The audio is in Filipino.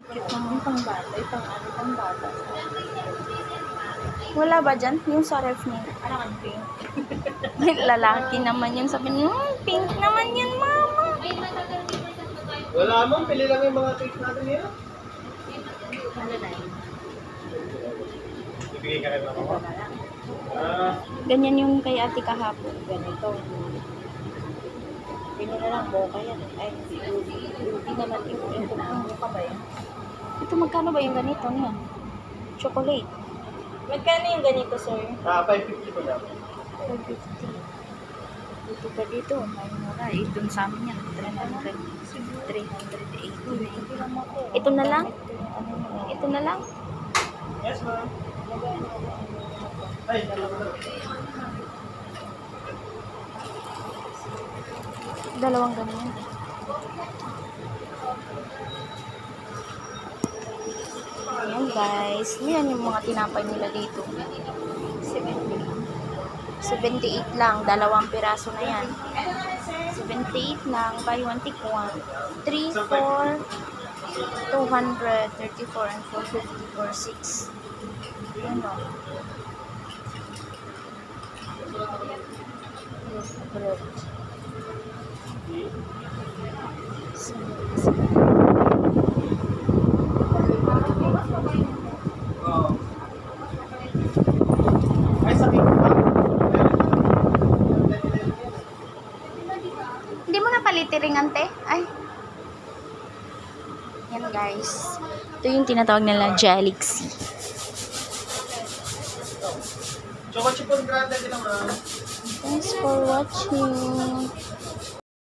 Cute naman pang bata. Pang ano, pang bata. Wala ba dyan? Yung sa ref niya. Ano ang pink? Lalaki naman yun. Sabi niya, pink naman yan, mama. Wala mo, pili lang yung mga cake natin nila. Ano na yun? Ibigay ka rin ako. Ganyan yung kay ate kahapon. Ganito. Hindi na lang boka yan. Ay, hindi naman yung buka ba yan? Ito magkano ba yung ganito niya? Chocolate. Magkano yung ganito, sir? 550 po dapat. 450. Dito pa dito. May mura. Ito sa amin yan. 300. 380. Ito na lang? Ito na lang? Yes, ma'am. Ay, Dalawang ganyan. Ayan guys. Yan yung mga tinapay nila dito. 78 lang. Dalawang piraso na yan. 78 lang. Buy one, take one. 3, 4, 200, 34, and 450 for 6. Ayan o. ay, sakit pa. Hindi mo na palitiring ante? Ay. Yan guys. Ito yung tinatawag nila Jelixy. Choco chipon grande din naman. Thanks for watching.